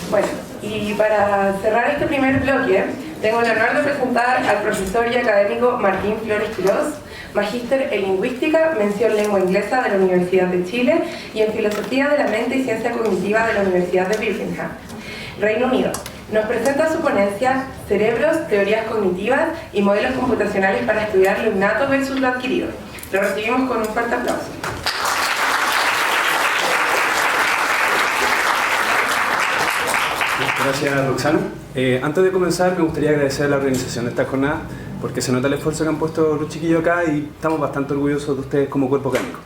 Bueno, y para cerrar este primer bloque, tengo el honor de presentar al profesor y académico Martín Flores Quirós, magíster en Lingüística, mención Lengua Inglesa de la Universidad de Chile y en Filosofía de la Mente y Ciencia Cognitiva de la Universidad de Birmingham, Reino Unido. Nos presenta su ponencia Cerebros, Teorías Cognitivas y Modelos Computacionales para estudiar lo innato versus lo adquirido. Lo recibimos con un fuerte aplauso. Gracias, Roxana. Antes de comenzar, me gustaría agradecer a la organización de esta jornada porque se nota el esfuerzo que han puesto los chiquillos acá y estamos bastante orgullosos de ustedes como cuerpo académico.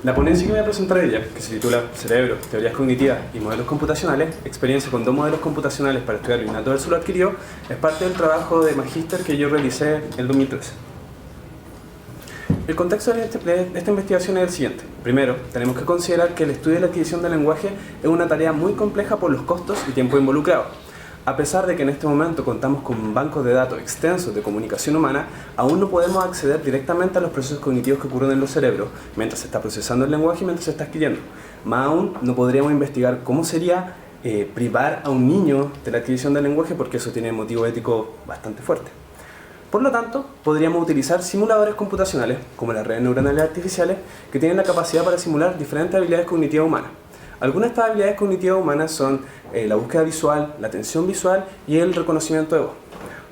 La ponencia que voy a presentar ella, que se titula Cerebros, Teorías Cognitivas y Modelos Computacionales, experiencia con dos modelos computacionales para estudiar lo innato versus lo adquirido, es parte del trabajo de magíster que yo realicé en el 2013. El contexto de esta investigación es el siguiente. Primero, tenemos que considerar que el estudio de la adquisición del lenguaje es una tarea muy compleja por los costos y tiempo involucrados. A pesar de que en este momento contamos con bancos de datos extensos de comunicación humana, aún no podemos acceder directamente a los procesos cognitivos que ocurren en los cerebros mientras se está procesando el lenguaje y mientras se está adquiriendo. Más aún, no podríamos investigar cómo sería privar a un niño de la adquisición del lenguaje porque eso tiene motivo ético bastante fuerte. Por lo tanto, podríamos utilizar simuladores computacionales, como las redes neuronales artificiales, que tienen la capacidad para simular diferentes habilidades cognitivas humanas. Algunas de estas habilidades cognitivas humanas son la búsqueda visual, la atención visual y el reconocimiento de voz.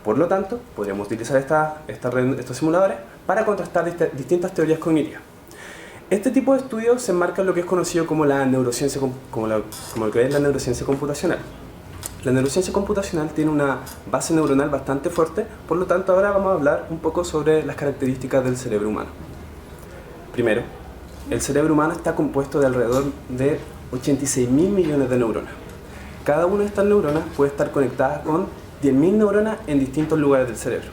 Por lo tanto, podríamos utilizar estos simuladores para contrastar distintas teorías cognitivas. Este tipo de estudios se enmarca en lo que es conocido como la neurociencia, como lo que es la neurociencia computacional. La neurociencia computacional tiene una base neuronal bastante fuerte, por lo tanto ahora vamos a hablar un poco sobre las características del cerebro humano. Primero, el cerebro humano está compuesto de alrededor de 86.000 millones de neuronas. Cada una de estas neuronas puede estar conectada con 10.000 neuronas en distintos lugares del cerebro.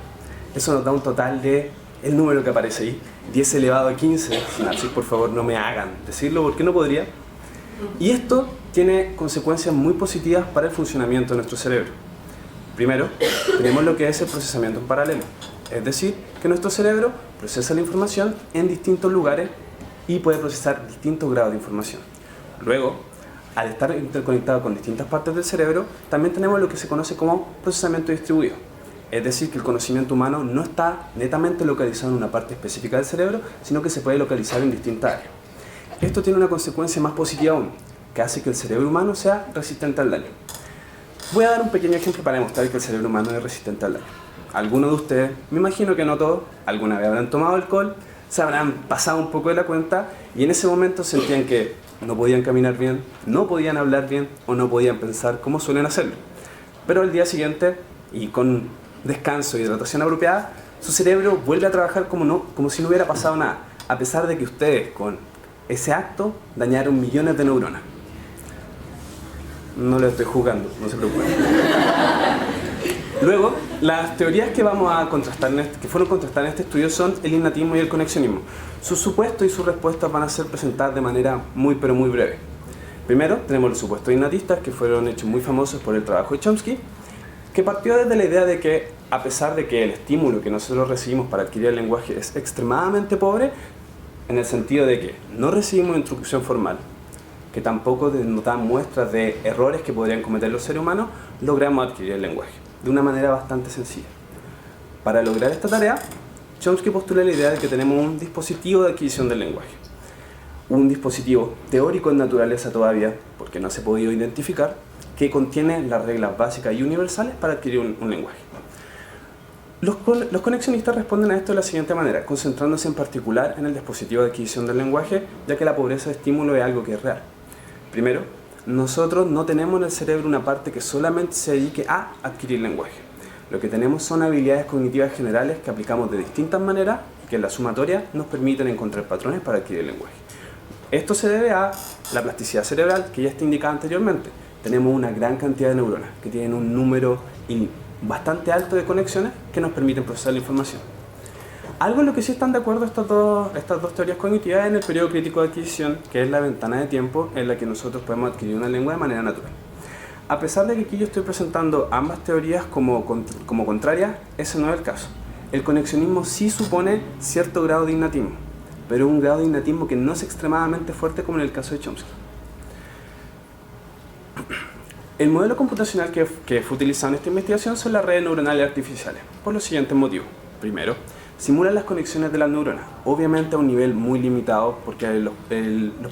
Eso nos da un total de, el número que aparece ahí, 10 elevado a 15, sinapsis, por favor no me hagan decirlo porque no podría. Y esto tiene consecuencias muy positivas para el funcionamiento de nuestro cerebro. Primero, tenemos lo que es el procesamiento en paralelo, es decir, que nuestro cerebro procesa la información en distintos lugares y puede procesar distintos grados de información. Luego, al estar interconectado con distintas partes del cerebro, también tenemos lo que se conoce como procesamiento distribuido, es decir, que el conocimiento humano no está netamente localizado en una parte específica del cerebro, sino que se puede localizar en distintas áreas. Esto tiene una consecuencia más positiva aún, que hace que el cerebro humano sea resistente al daño. Voy a dar un pequeño ejemplo para demostrar que el cerebro humano es resistente al daño. Algunos de ustedes, me imagino que no todos, alguna vez habrán tomado alcohol, se habrán pasado un poco de la cuenta y en ese momento sentían que no podían caminar bien, no podían hablar bien o no podían pensar como suelen hacerlo. Pero al día siguiente, y con descanso y hidratación apropiada, su cerebro vuelve a trabajar como si no hubiera pasado nada, a pesar de que ustedes con ese acto dañaron millones de neuronas. No lo estoy jugando, no se preocupen. Luego, las teorías que vamos a contrastar que fueron contrastadas en este estudio son el innatismo y el conexionismo. Sus supuestos y sus respuestas van a ser presentadas de manera muy pero muy breve. Primero, tenemos los supuestos innatistas que fueron hechos muy famosos por el trabajo de Chomsky, que partió desde la idea de que, a pesar de que el estímulo que nosotros recibimos para adquirir el lenguaje es extremadamente pobre, en el sentido de que no recibimos instrucción formal, que tampoco nos dan muestras de errores que podrían cometer los seres humanos, logramos adquirir el lenguaje, de una manera bastante sencilla. Para lograr esta tarea, Chomsky postula la idea de que tenemos un dispositivo de adquisición del lenguaje. Un dispositivo teórico en naturaleza todavía, porque no se ha podido identificar, que contiene las reglas básicas y universales para adquirir un lenguaje. Los conexionistas responden a esto de la siguiente manera, concentrándose en particular en el dispositivo de adquisición del lenguaje, ya que la pobreza de estímulo es algo que es real. Primero, nosotros no tenemos en el cerebro una parte que solamente se dedique a adquirir lenguaje. Lo que tenemos son habilidades cognitivas generales que aplicamos de distintas maneras y que en la sumatoria nos permiten encontrar patrones para adquirir lenguaje. Esto se debe a la plasticidad cerebral que ya está indicada anteriormente. Tenemos una gran cantidad de neuronas que tienen un número bastante alto de conexiones que nos permiten procesar la información. Algo en lo que sí están de acuerdo estas dos teorías cognitivas es en el periodo crítico de adquisición, que es la ventana de tiempo en la que nosotros podemos adquirir una lengua de manera natural. A pesar de que aquí yo estoy presentando ambas teorías como contrarias, ese no es el caso. El conexionismo sí supone cierto grado de innatismo, pero un grado de innatismo que no es extremadamente fuerte como en el caso de Chomsky. El modelo computacional que fue utilizado en esta investigación son las redes neuronales artificiales, por los siguientes motivos. Primero, simula las conexiones de las neuronas, obviamente a un nivel muy limitado, porque los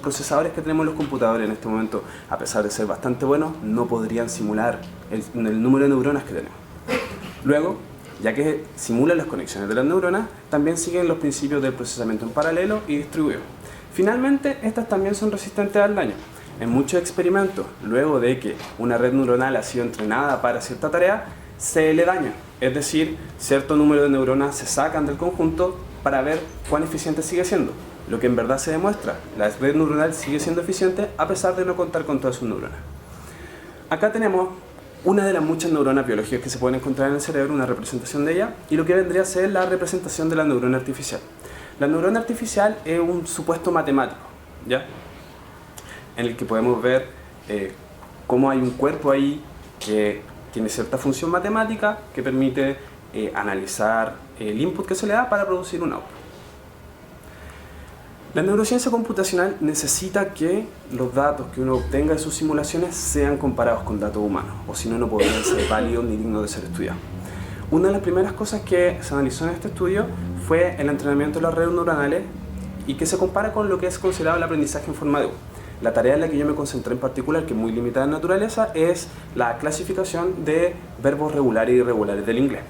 procesadores que tenemos en los computadores en este momento, a pesar de ser bastante buenos, no podrían simular el número de neuronas que tenemos. Luego, ya que simula las conexiones de las neuronas, también siguen los principios del procesamiento en paralelo y distribuido. Finalmente, estas también son resistentes al daño. En muchos experimentos, luego de que una red neuronal ha sido entrenada para cierta tarea, se le daña. Es decir, cierto número de neuronas se sacan del conjunto para ver cuán eficiente sigue siendo. Lo que en verdad se demuestra, la red neuronal sigue siendo eficiente a pesar de no contar con todas sus neuronas. Acá tenemos una de las muchas neuronas biológicas que se pueden encontrar en el cerebro, una representación de ella, y lo que vendría a ser la representación de la neurona artificial. La neurona artificial es un supuesto matemático, ¿ya? En el que podemos ver cómo hay un cuerpo ahí que tiene cierta función matemática que permite analizar el input que se le da para producir un output. La neurociencia computacional necesita que los datos que uno obtenga de sus simulaciones sean comparados con datos humanos, o si no, no podrían ser válidos ni dignos de ser estudiados. Una de las primeras cosas que se analizó en este estudio fue el entrenamiento de las redes neuronales y que se compara con lo que es considerado el aprendizaje en forma de U. La tarea en la que yo me concentré en particular, que es muy limitada en naturaleza, es la clasificación de verbos regulares y irregulares del inglés.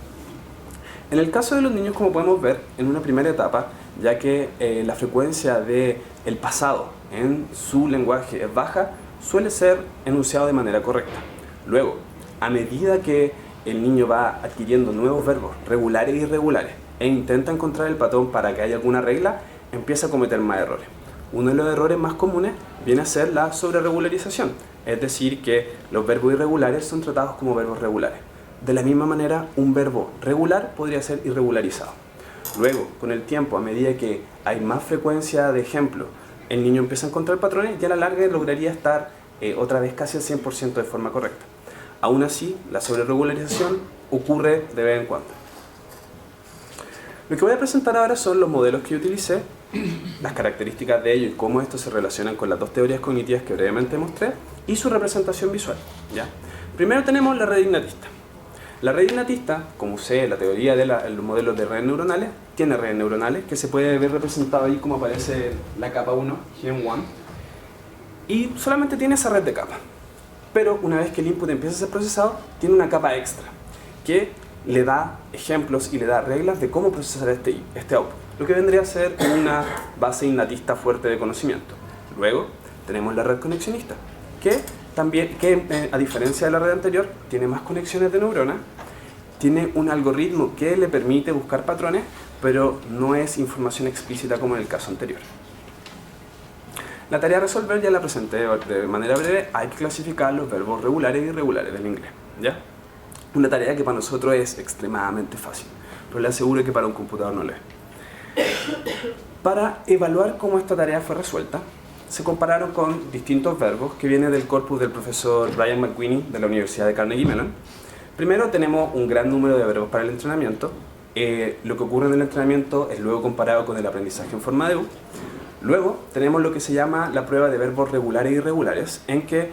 En el caso de los niños, como podemos ver, en una primera etapa, ya que la frecuencia del pasado en su lenguaje es baja, suele ser enunciado de manera correcta. Luego, a medida que el niño va adquiriendo nuevos verbos regulares e irregulares e intenta encontrar el patrón para que haya alguna regla, empieza a cometer más errores. Uno de los errores más comunes viene a ser la sobreregularización, es decir, que los verbos irregulares son tratados como verbos regulares. De la misma manera, un verbo regular podría ser irregularizado. Luego, con el tiempo, a medida que hay más frecuencia de ejemplo, el niño empieza a encontrar patrones y a la larga lograría estar otra vez casi al 100% de forma correcta. Aún así, la sobreregularización ocurre de vez en cuando. Lo que voy a presentar ahora son los modelos que yo utilicé, las características de ellos y cómo estos se relacionan con las dos teorías cognitivas que brevemente mostré y su representación visual, ¿ya? Primero tenemos la red ignatista. La red ignatista, como usé la teoría de los modelos de redes neuronales, tiene redes neuronales que se puede ver representado ahí como aparece la capa 1, Gen 1, y solamente tiene esa red de capas. Pero una vez que el input empieza a ser procesado, tiene una capa extra que le da ejemplos y le da reglas de cómo procesar este output, lo que vendría a ser una base innatista fuerte de conocimiento. Luego tenemos la red conexionista, que a diferencia de la red anterior, tiene más conexiones de neuronas, tiene un algoritmo que le permite buscar patrones, pero no es información explícita como en el caso anterior. La tarea a resolver ya la presenté de manera breve. Hay que clasificar los verbos regulares e irregulares del inglés, ¿ya? Una tarea que para nosotros es extremadamente fácil, pero le aseguro que para un computador no lo es. Para evaluar cómo esta tarea fue resuelta, se compararon con distintos verbos que vienen del corpus del profesor Brian McWhinney de la Universidad de Carnegie Mellon. Primero tenemos un gran número de verbos para el entrenamiento. Lo que ocurre en el entrenamiento es luego comparado con el aprendizaje en forma de U. Luego tenemos lo que se llama la prueba de verbos regulares e irregulares, en que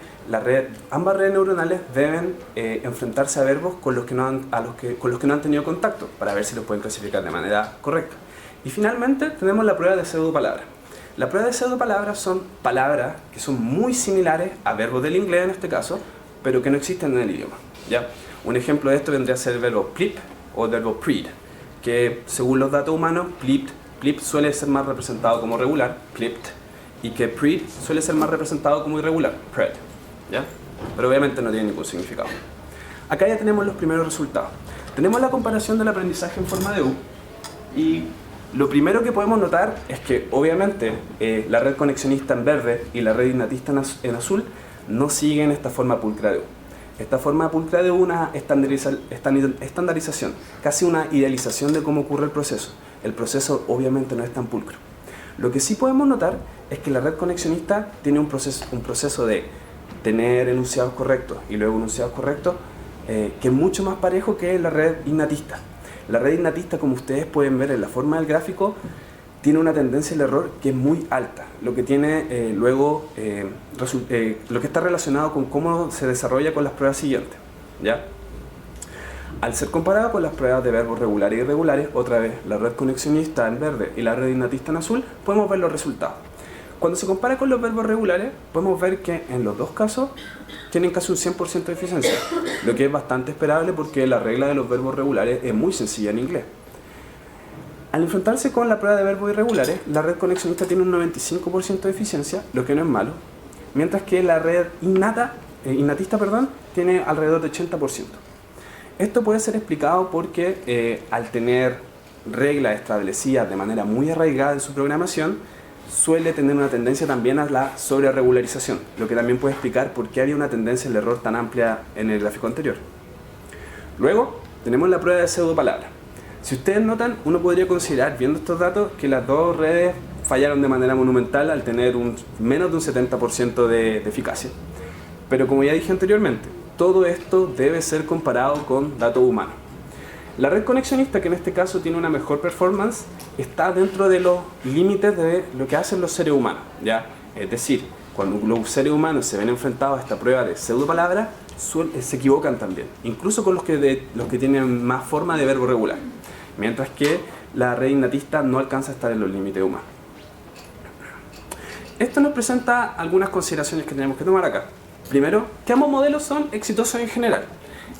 ambas redes neuronales deben enfrentarse a verbos con los que no han tenido contacto, para ver si los pueden clasificar de manera correcta. Y finalmente tenemos la prueba de pseudopalabras. La prueba de pseudopalabras son palabras que son muy similares a verbos del inglés en este caso, pero que no existen en el idioma, ¿ya? Un ejemplo de esto vendría a ser el verbo plip o el verbo plead, que según los datos humanos, plip suele ser más representado como regular, plipped, y que plead suele ser más representado como irregular, pred, ¿ya? Pero obviamente no tiene ningún significado. Acá ya tenemos los primeros resultados. Tenemos la comparación del aprendizaje en forma de U, y lo primero que podemos notar es que obviamente la red conexionista en verde y la red innatista en azul no siguen esta forma pulcra de U. Esta forma pulcra de U es una estandarización, casi una idealización de cómo ocurre el proceso. El proceso obviamente no es tan pulcro. Lo que sí podemos notar es que la red conexionista tiene un proceso de tener enunciados correctos y luego enunciados correctos que es mucho más parejo que la red innatista. La red innatista, como ustedes pueden ver en la forma del gráfico, tiene una tendencia al error que es muy alta, lo que tiene lo que está relacionado con cómo se desarrolla con las pruebas siguientes, ¿ya? Al ser comparado con las pruebas de verbos regulares e irregulares, otra vez la red conexionista en verde y la red innatista en azul, podemos ver los resultados. Cuando se compara con los verbos regulares, podemos ver que en los dos casos tienen casi un 100% de eficiencia, lo que es bastante esperable porque la regla de los verbos regulares es muy sencilla en inglés. Al enfrentarse con la prueba de verbos irregulares, la red conexionista tiene un 95% de eficiencia, lo que no es malo, mientras que la red innatista tiene alrededor de 80%. Esto puede ser explicado porque al tener reglas establecidas de manera muy arraigada en su programación, suele tener una tendencia también a la sobreregularización, lo que también puede explicar por qué había una tendencia al error tan amplia en el gráfico anterior. Luego, tenemos la prueba de pseudopalabra. Si ustedes notan, uno podría considerar, viendo estos datos, que las dos redes fallaron de manera monumental al tener menos de un 70% de eficacia. Pero como ya dije anteriormente, todo esto debe ser comparado con datos humanos. La red conexionista, que en este caso tiene una mejor performance, está dentro de los límites de lo que hacen los seres humanos, ¿ya? Es decir, cuando los seres humanos se ven enfrentados a esta prueba de pseudopalabra, se equivocan también, incluso con los que tienen más forma de verbo regular, mientras que la red innatista no alcanza a estar en los límites humanos. Esto nos presenta algunas consideraciones que tenemos que tomar acá. Primero, que ambos modelos son exitosos en general.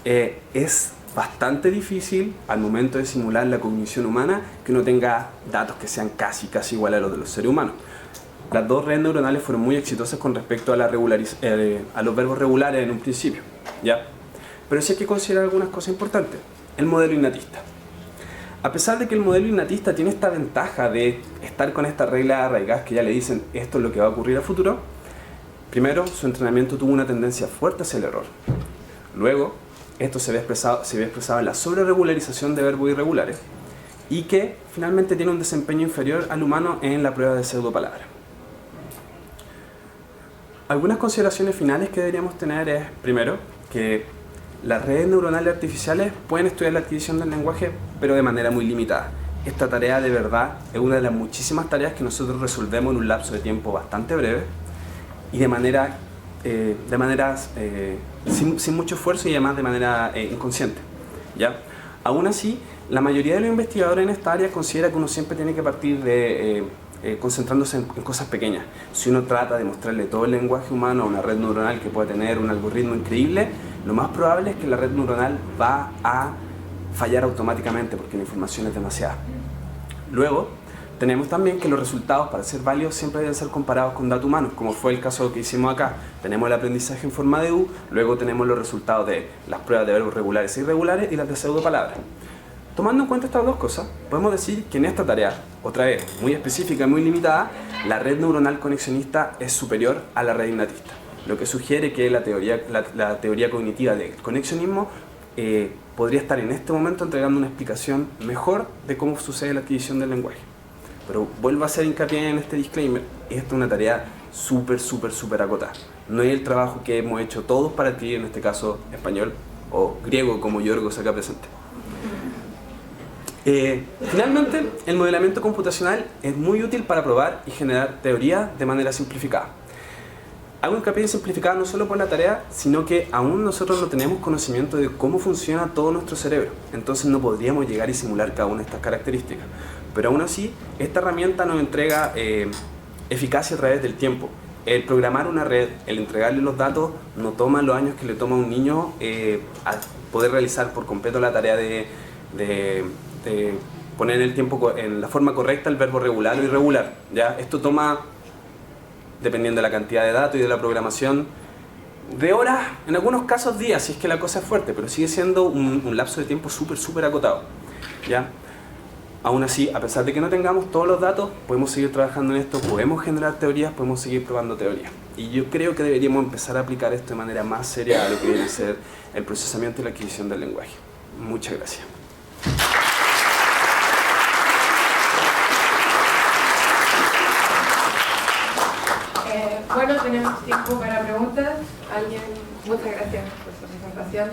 Es bastante difícil al momento de simular la cognición humana que uno tenga datos que sean casi iguales a los de los seres humanos. Las dos redes neuronales fueron muy exitosas con respecto a, a los verbos regulares en un principio, ¿ya? Pero sí hay que considerar algunas cosas importantes. El modelo innatista. A pesar de que el modelo innatista tiene esta ventaja de estar con estas reglas arraigadas que ya le dicen esto es lo que va a ocurrir a futuro, primero, su entrenamiento tuvo una tendencia fuerte hacia el error. Luego, esto se ve expresado en la sobreregularización de verbos irregulares y que finalmente tiene un desempeño inferior al humano en la prueba de pseudopalabra. Algunas consideraciones finales que deberíamos tener es, primero, que las redes neuronales artificiales pueden estudiar la adquisición del lenguaje, pero de manera muy limitada. Esta tarea de verdad es una de las muchísimas tareas que nosotros resolvemos en un lapso de tiempo bastante breve y sin mucho esfuerzo y además de manera inconsciente, ¿ya? Aún así, la mayoría de los investigadores en esta área considera que uno siempre tiene que partir de concentrándose en cosas pequeñas. Si uno trata de mostrarle todo el lenguaje humano a una red neuronal que pueda tener un algoritmo increíble, lo más probable es que la red neuronal va a fallar automáticamente porque la información es demasiada. Luego, tenemos también que los resultados, para ser válidos, siempre deben ser comparados con datos humanos, como fue el caso que hicimos acá. Tenemos el aprendizaje en forma de U, luego tenemos los resultados de las pruebas de verbos regulares e irregulares y las de pseudopalabras. Tomando en cuenta estas dos cosas, podemos decir que en esta tarea, otra vez, muy específica y muy limitada, la red neuronal conexionista es superior a la red innatista, lo que sugiere que la teoría cognitiva del conexionismo podría estar en este momento entregando una explicación mejor de cómo sucede la adquisición del lenguaje. Pero vuelvo a hacer hincapié en este disclaimer, esta es una tarea súper acotada. No es el trabajo que hemos hecho todos para adquirir, en este caso, español o griego, como Yorgos acá presente. Finalmente, el modelamiento computacional es muy útil para probar y generar teoría de manera simplificada. Hago hincapié en simplificada no solo por la tarea, sino que aún nosotros no tenemos conocimiento de cómo funciona todo nuestro cerebro, entonces no podríamos llegar y simular cada una de estas características. Pero aún así, esta herramienta nos entrega eficacia a través del tiempo. El programar una red, el entregarle los datos, no toma los años que le toma a un niño a poder realizar por completo la tarea de poner en la forma correcta el verbo regular o irregular, ¿ya? Esto toma, dependiendo de la cantidad de datos y de la programación, de horas, en algunos casos días, si es que la cosa es fuerte, pero sigue siendo un lapso de tiempo súper acotado, ¿ya? Aún así, a pesar de que no tengamos todos los datos, podemos seguir trabajando en esto, podemos generar teorías, podemos seguir probando teorías. Y yo creo que deberíamos empezar a aplicar esto de manera más seria a lo que viene a ser el procesamiento y la adquisición del lenguaje. Muchas gracias. Bueno, tenemos tiempo para preguntas. ¿Alguien? Muchas gracias por su presentación.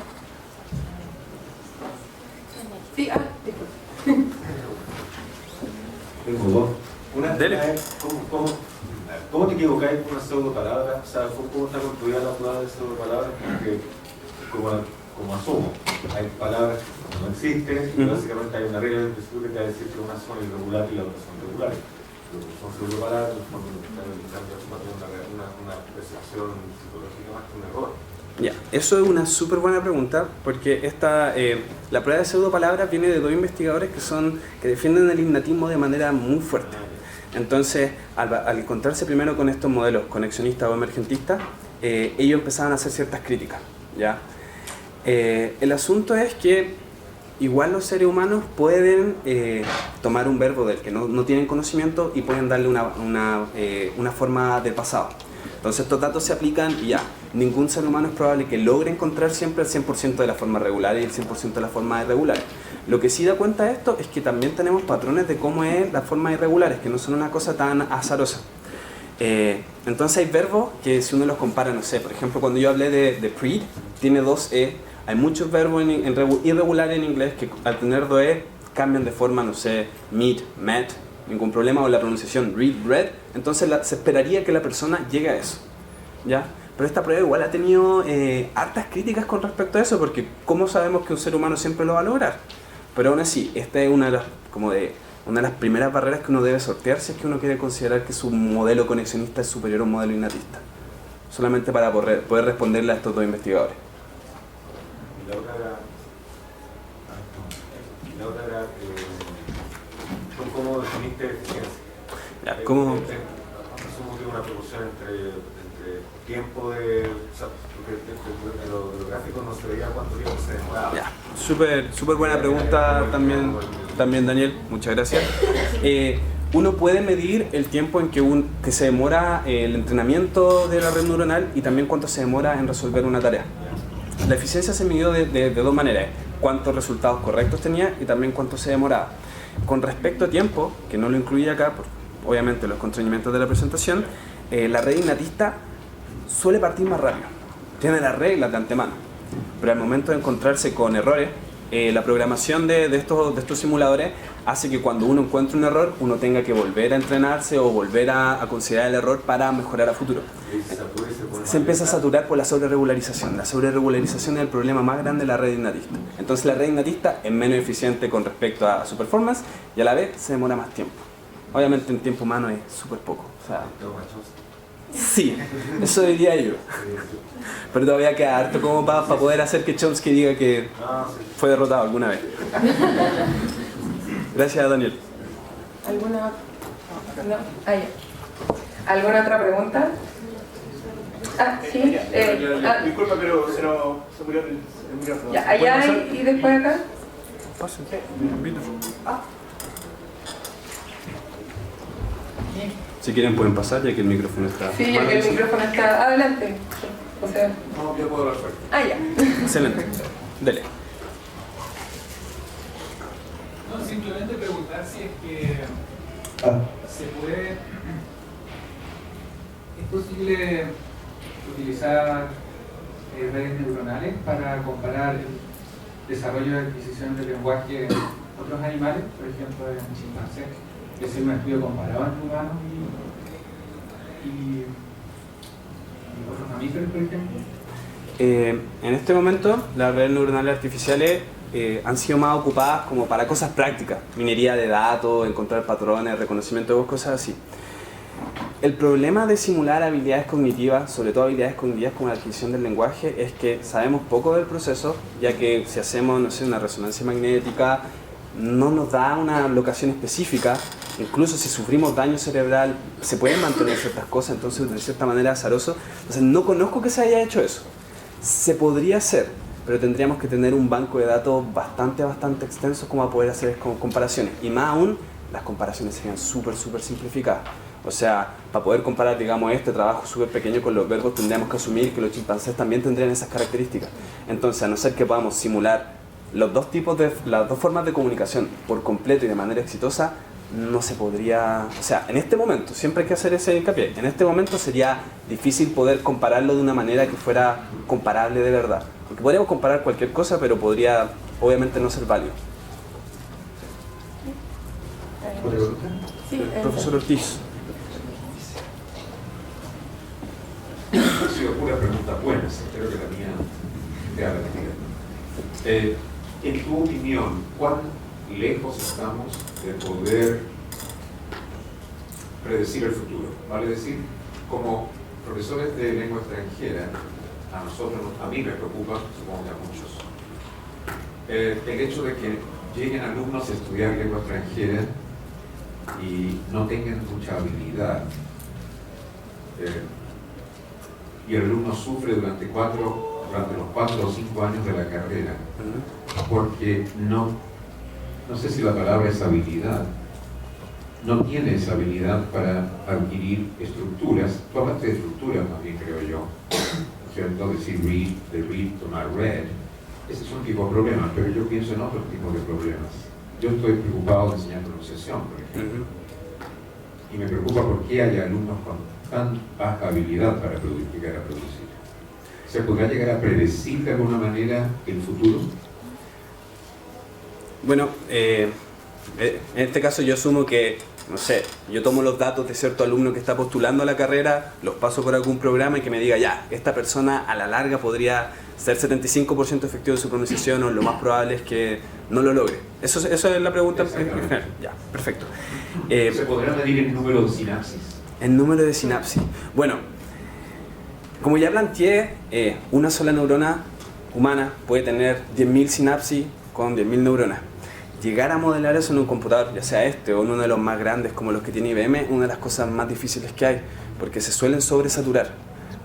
Sí, disculpe. Tengo dos. Una Dele. es, ¿cómo te equivocáis con una pseudopalabra? O sea, ¿cómo está construida la prueba de pseudopalabras? Porque, como asumo, hay palabras que no existen y básicamente hay una regla del principio que te va a decir que unas son irregulares y las otras son regulares. Pero son pseudopalabras, en el fondo están indicando una percepción psicológica más que un error. Ya, eso es una súper buena pregunta porque la prueba de pseudopalabras viene de dos investigadores que defienden el innatismo de manera muy fuerte. Entonces, al encontrarse primero con estos modelos conexionistas o emergentistas, ellos empezaban a hacer ciertas críticas, ¿ya? El asunto es que igual los seres humanos pueden tomar un verbo del que no tienen conocimiento y pueden darle una forma de pasado. Entonces estos datos se aplican y ya, ningún ser humano es probable que logre encontrar siempre el 100% de la forma regular y el 100% de la forma irregular. Lo que sí da cuenta de esto es que también tenemos patrones de cómo es las formas irregulares, que no son una cosa tan azarosa. Entonces hay verbos que si uno los compara, no sé, por ejemplo cuando yo hablé de preed, tiene dos E, hay muchos verbos irregulares en inglés que al tener dos E cambian de forma, no sé, meet, met, ningún problema, o la pronunciación read, read, entonces se esperaría que la persona llegue a eso, ¿ya? Pero esta prueba igual ha tenido hartas críticas con respecto a eso, porque ¿cómo sabemos que un ser humano siempre lo va a lograr? Pero aún así, esta es una de las primeras barreras que uno debe sortear si es que uno quiere considerar que su modelo conexionista es superior a un modelo innatista, solamente para poder responderle a estos dos investigadores. Y la otra era ¿cómo definiste eficiencia? Ya, ¿cómo? Asumo que una proporción entre tiempo de... O sea, porque en los gráficos no se veía cuánto tiempo se demoraba. Ya, súper buena pregunta también Daniel, muchas gracias. Uno puede medir el tiempo en que se demora el entrenamiento de la red neuronal y también cuánto se demora en resolver una tarea. La eficiencia se midió de dos maneras, cuántos resultados correctos tenía y también cuánto se demoraba. Con respecto a tiempo, que no lo incluye acá, por obviamente los constreñimientos de la presentación, la red innatista suele partir más rápido, tiene las reglas de antemano, pero al momento de encontrarse con errores, la programación de estos simuladores hace que cuando uno encuentre un error, uno tenga que volver a entrenarse o volver a considerar el error para mejorar a futuro. Se empieza a saturar por la sobreregularización. La sobreregularización es el problema más grande de la red innatista. Entonces la red innatista es menos eficiente con respecto a su performance y a la vez se demora más tiempo. Obviamente en tiempo humano es súper poco. O sea, sí, eso diría yo. Pero todavía queda harto como para poder hacer que Chomsky diga que fue derrotado alguna vez. Gracias, Daniel. ¿Alguna? No. ¿Alguna otra pregunta? Sí. Disculpa, pero se murió el micrófono. Ya, allá y después acá. Pasen. Si quieren pueden pasar ya que el micrófono está... Sí, ya que el micrófono está adelante. O sea... No, yo puedo hablar fuerte. Ya. Excelente. Dele. No, simplemente preguntar si es que se puede... ¿Es posible utilizar redes neuronales para comparar el desarrollo de adquisición de lenguaje en otros animales, por ejemplo en chimpancés? Es decir, un estudio comparado entre humanos y otros mamíferos, por ejemplo. En este momento, las redes neuronales artificiales han sido más ocupadas como para cosas prácticas, minería de datos, encontrar patrones, reconocimiento de voz, cosas así. El problema de simular habilidades cognitivas, sobre todo habilidades cognitivas como la adquisición del lenguaje, es que sabemos poco del proceso, ya que si hacemos, no sé, una resonancia magnética, no nos da una locación específica. Incluso si sufrimos daño cerebral, se pueden mantener ciertas cosas, entonces de cierta manera azaroso. Entonces no conozco que se haya hecho eso. Se podría hacer, pero tendríamos que tener un banco de datos bastante extenso como para poder hacer comparaciones. Y más aún, las comparaciones serían súper simplificadas. O sea, para poder comparar, digamos, este trabajo súper pequeño con los verbos, tendríamos que asumir que los chimpancés también tendrían esas características. Entonces, a no ser que podamos simular las dos formas de comunicación por completo y de manera exitosa, no se podría... O sea, en este momento, siempre hay que hacer ese hincapié, en este momento sería difícil poder compararlo de una manera que fuera comparable de verdad. Porque podríamos comparar cualquier cosa, pero podría, obviamente, no ser válido. Sí, Profesor Ortiz. Ha sido pura pregunta buena, espero que la mía te haga la. En tu opinión, ¿cuán lejos estamos de poder predecir el futuro? Vale decir, como profesores de lengua extranjera, a nosotros, a mí me preocupa, supongo que a muchos, el hecho de que lleguen alumnos a estudiar lengua extranjera y no tengan mucha habilidad. Y el alumno sufre durante los 4 o 5 años de la carrera, porque no sé si la palabra es habilidad, no tiene esa habilidad para adquirir estructuras. Tú hablaste de estructuras también, creo yo, ¿cierto? Decir read, de read, tomar read. Ese es un tipo de problema, pero yo pienso en otros tipos de problemas. Yo estoy preocupado de enseñar pronunciación, por ejemplo, y me preocupa por qué hay alumnos con tan baja habilidad para llegar a producir. ¿Se podrá llegar a predecir de alguna manera el futuro? Bueno, en este caso yo asumo que, no sé, yo tomo los datos de cierto alumno que está postulando a la carrera, los paso por algún programa y que me diga, ya, esta persona a la larga podría ser 75% efectivo en su pronunciación, o lo más probable es que no lo logre. Eso es la pregunta. Ya, perfecto. ¿Se podrá medir el número de sinapsis? El número de sinapsis. Bueno, como ya planteé, una sola neurona humana puede tener 10.000 sinapsis con 10.000 neuronas. Llegar a modelar eso en un computador, ya sea este o en uno de los más grandes como los que tiene IBM, es una de las cosas más difíciles que hay, porque se suelen sobresaturar.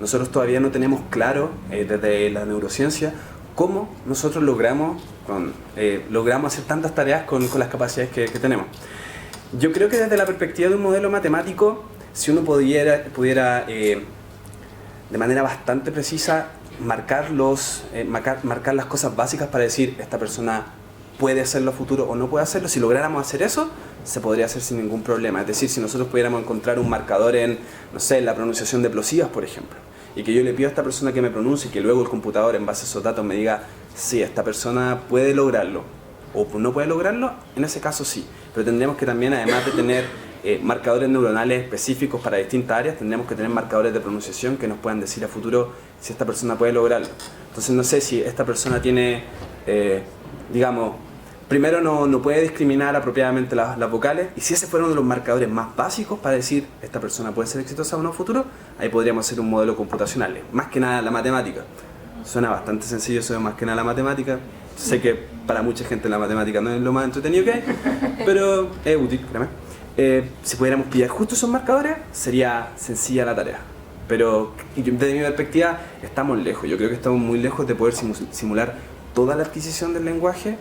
Nosotros todavía no tenemos claro, desde la neurociencia, cómo nosotros logramos hacer tantas tareas con las capacidades que tenemos. Yo creo que desde la perspectiva de un modelo matemático, si uno pudiera de manera bastante precisa marcar las cosas básicas para decir esta persona puede hacerlo a futuro o no puede hacerlo, si lográramos hacer eso, se podría hacer sin ningún problema. Es decir, si nosotros pudiéramos encontrar un marcador en, no sé, en la pronunciación de plosivas, por ejemplo, y que yo le pido a esta persona que me pronuncie y que luego el computador en base a esos datos me diga sí, esta persona puede lograrlo o no puede lograrlo, en ese caso sí. Pero tendríamos que también, además de tener marcadores neuronales específicos para distintas áreas, tendríamos que tener marcadores de pronunciación que nos puedan decir a futuro si esta persona puede lograrlo. Entonces no sé si esta persona tiene, digamos, primero no puede discriminar apropiadamente las vocales, y si ese fuera uno de los marcadores más básicos para decir esta persona puede ser exitosa o no en futuro, ahí podríamos hacer un modelo computacional. Más que nada la matemática. Suena bastante sencillo eso de más que nada la matemática. Sé que para mucha gente la matemática no es lo más entretenido que hay, pero es útil, créeme. Si pudiéramos pillar justo esos marcadores, sería sencilla la tarea. Pero desde mi perspectiva estamos lejos. Yo creo que estamos muy lejos de poder simular toda la adquisición del lenguaje.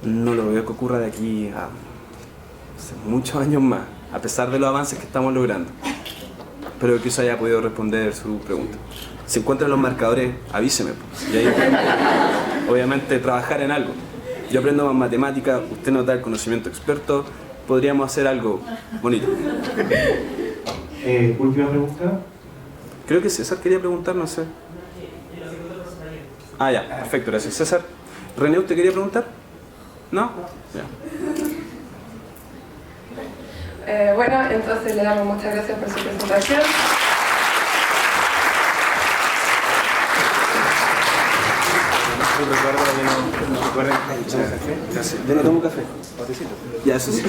No lo veo que ocurra de aquí a muchos años más, a pesar de los avances que estamos logrando. Espero que eso haya podido responder su pregunta. Si encuentran los marcadores, avíseme. Y ahí, obviamente, trabajar en algo. Yo aprendo más matemática, usted nos da el conocimiento experto, podríamos hacer algo bonito. Última pregunta. Creo que César quería preguntar, no sé. Ah, ya, perfecto, gracias. César. René, ¿usted quería preguntar? ¿No? Ya. Bueno, entonces le damos muchas gracias por su presentación. Recuerdo que no recuerden. Yo no tomo café. Ya, eso sí.